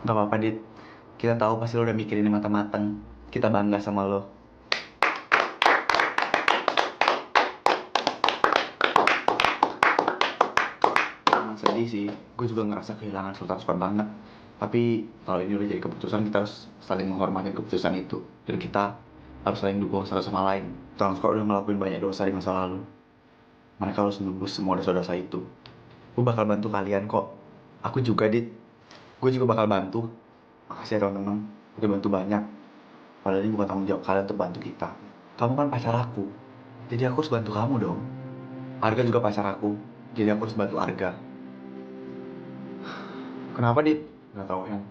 Gak apa-apa, Dit. Kita tahu pasti lo udah mikirin ini matang-matang. Kita bangga sama lo. Emang sedih sih. Gue juga ngerasa kehilangan Sultan Squad banget. Tapi kalau ini udah jadi keputusan, kita harus saling menghormati keputusan itu. Dan kita harus saling dukung satu sama lain. Sultan Squad udah ngelakuin banyak dosa di masa lalu. Mereka harus menembus semua dosa-dosa itu. Gue bakal bantu kalian kok. Aku juga, Dit. Gue juga bakal bantu. Makasih ya teman-teman. Udah bantu banyak. Padahal ini bukan tanggung jawab kalian untuk bantu kita. Kamu kan pacar aku. Jadi aku harus bantu kamu dong. Arga juga pacar aku. Jadi aku harus bantu Arga. Kenapa, Dit? Gak tau yang.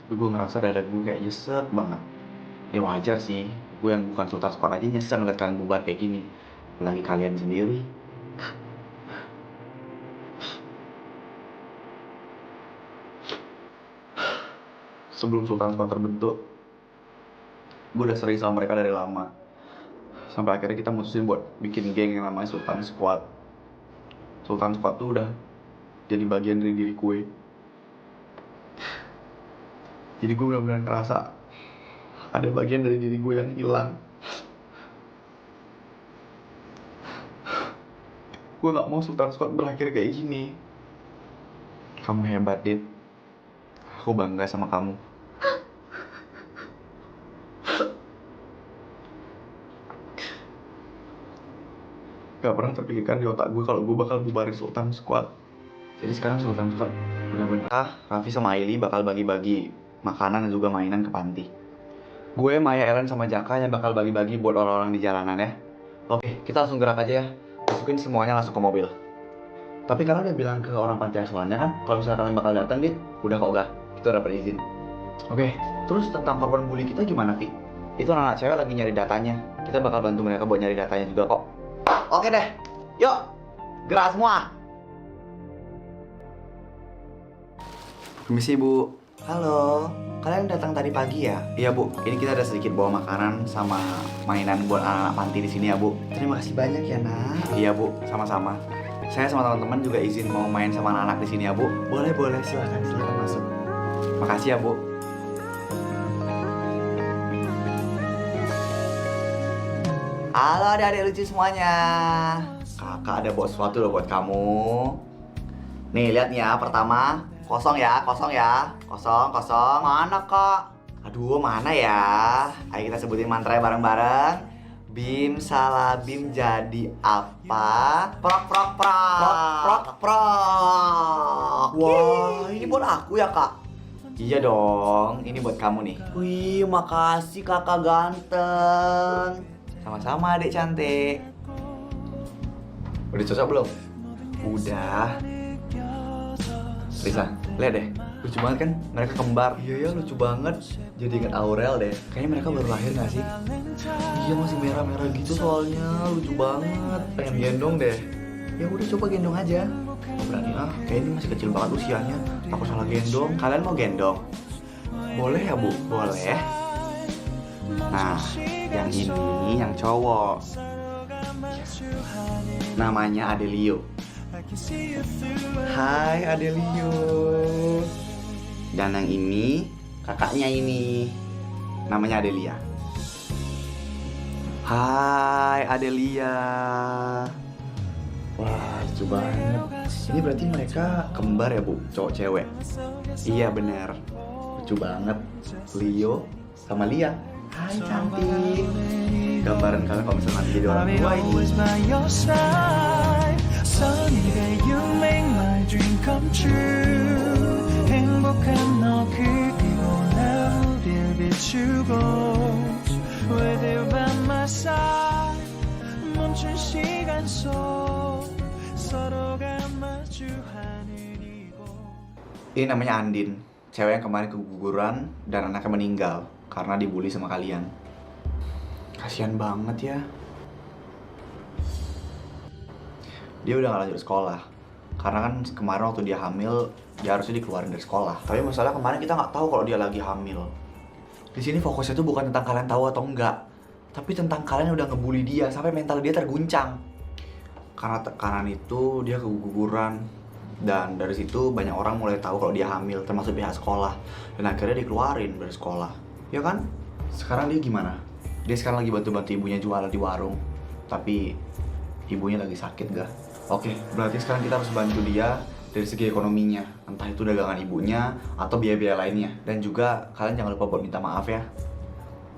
Tapi gue ngerasa dada gue kayak nyesek banget. Ya wajar sih. Gue yang bukan Sultan Squad aja nyesek ngeliat kalian bubar kayak gini. Apalagi kalian sendiri. Sebelum Sultan Squad terbentuk, gue udah sering sama mereka dari lama. Sampai akhirnya kita mutusin buat bikin geng yang namanya Sultan Squad. Sultan Squad tuh udah jadi bagian dari diri gue. Jadi gue benar-benar ngerasa ada bagian dari diri gue yang hilang. Gue gak mau Sultan Squad berakhir kayak gini. Kamu hebat, Dit. Aku bangga sama kamu. Gak pernah terpikirkan di otak gue kalau gue bakal bubarin Sultan Squad. Jadi sekarang Sultan Squad benar-benar Raffi sama Aili bakal bagi-bagi makanan dan juga mainan ke panti. Gue, Maya, Ellen, sama Jaka yang bakal bagi-bagi buat orang-orang di jalanan ya. Oke, kita langsung gerak aja ya. Masukin semuanya langsung ke mobil. Tapi kalian udah bilang ke orang panti asuhannya kan, kalau misalnya kalian bakal datang, Dit? Udah kok, udah. Kita dapat izin. Oke, terus tentang korban bully kita gimana, Ki? Itu anak-anak cewek lagi nyari datanya. Kita bakal bantu mereka buat nyari datanya juga kok. Oke deh, yuk, gerak semua. Permisi, Bu. Halo, kalian datang tadi pagi ya? Iya, Bu. Ini kita ada sedikit bawa makanan sama mainan buat anak-anak panti di sini ya, Bu. Terima kasih banyak ya, Nak. Iya, Bu. Sama-sama. Saya sama teman-teman juga izin mau main sama anak-anak di sini ya, Bu. Boleh, boleh. Silakan masuk. Makasih ya, Bu. Halo adik-adik lucu semuanya. Kakak ada bawa sesuatu loh buat kamu. Nih, lihat nih ya. Pertama, kosong ya. Kosong. Mana, Kak? Aduh, mana ya? Ayo kita sebutin mantranya bareng-bareng. Bim salah bim jadi apa? Prok prok prok. Prok prok. Wah, ini buat aku ya, Kak? Iya dong, ini buat kamu nih. Wih, makasih kakak ganteng. Sama-sama adik cantik. Udah cocok belum? Udah. Risa, lihat deh. Lucu banget kan? Mereka kembar. Iya ya, lucu banget. Jadi ingat Aurel deh. Kayaknya mereka baru lahir gak sih? Iya, masih merah-merah gitu soalnya. Lucu banget. Pengen gendong deh. Ya udah, coba gendong aja. Oh, berani ah, kayak ini masih kecil banget usianya. Takut salah gendong. Kalian mau gendong? Boleh ya, Bu? Boleh. Nah, yang ini yang cowok. Namanya Adelio. Hai Adelio. Dan yang ini kakaknya ini. Namanya Adelia. Hai Adelia. Wah, lucu banget. Ini berarti mereka kembar ya, Bu? Cowok cewek. Iya bener. Lucu banget. Leo sama Lia. Hai cantik. Gambaran kalian kalau misalnya nanti jadi orang tua ini. Ini namanya Andin, cewek yang kemarin keguguran dan anaknya meninggal karena dibully sama kalian. Kasian banget ya. Dia udah gak lanjut sekolah karena kan kemarin waktu dia hamil, dia harusnya dikeluarin dari sekolah. Tapi masalah kemarin kita nggak tahu kalau dia lagi hamil. Di sini fokusnya tuh bukan tentang kalian tahu atau enggak, tapi tentang kalian udah ngebully dia sampai mental dia terguncang. Karena tekanan itu dia keguguran Dan dari situ banyak orang mulai tahu kalau dia hamil, termasuk pihak sekolah. Dan akhirnya dikeluarin dari sekolah. Ya kan? Sekarang dia gimana? Dia sekarang lagi bantu-bantu ibunya jualan di warung. Tapi ibunya lagi sakit gak? Oke, berarti sekarang kita harus bantu dia dari segi ekonominya. Entah itu dagangan ibunya atau biaya-biaya lainnya. Dan juga kalian jangan lupa buat minta maaf ya.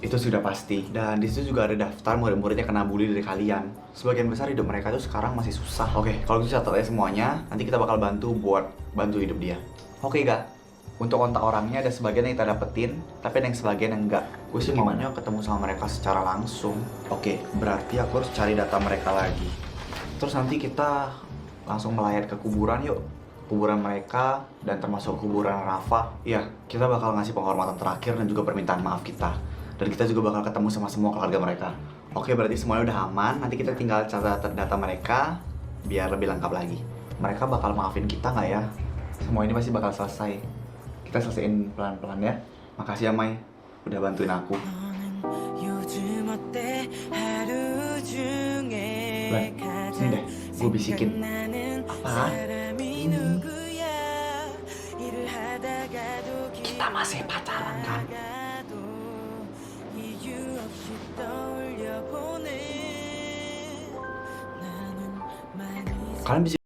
Itu sudah pasti. Dan di situ juga ada daftar murid-muridnya kena bully dari kalian. Sebagian besar hidup mereka itu sekarang masih susah. Oke, kalau gitu catat aja semuanya. Nanti kita bakal bantu buat bantu hidup dia. Oke gak? Untuk kontak orangnya ada sebagian yang kita dapetin, tapi ada yang sebagian yang enggak. Gue sih maunya ketemu sama mereka secara langsung. Oke, berarti aku harus cari data mereka lagi. Terus nanti kita langsung melayat ke kuburan yuk. Kuburan mereka dan termasuk kuburan Rafa. Iya, kita bakal ngasih penghormatan terakhir dan juga permintaan maaf kita. Dan kita juga bakal ketemu sama semua keluarga mereka. Oke, berarti semuanya udah aman. Nanti kita tinggal catat data mereka biar lebih lengkap lagi. Mereka bakal maafin kita nggak ya? Semua ini pasti bakal selesai. Kita selesaiin pelan-pelan ya. Makasih ya Mai, udah bantuin aku. Lan, sini deh, gue bisikin. Apa? Kita masih pacaran kan? Kalian bisa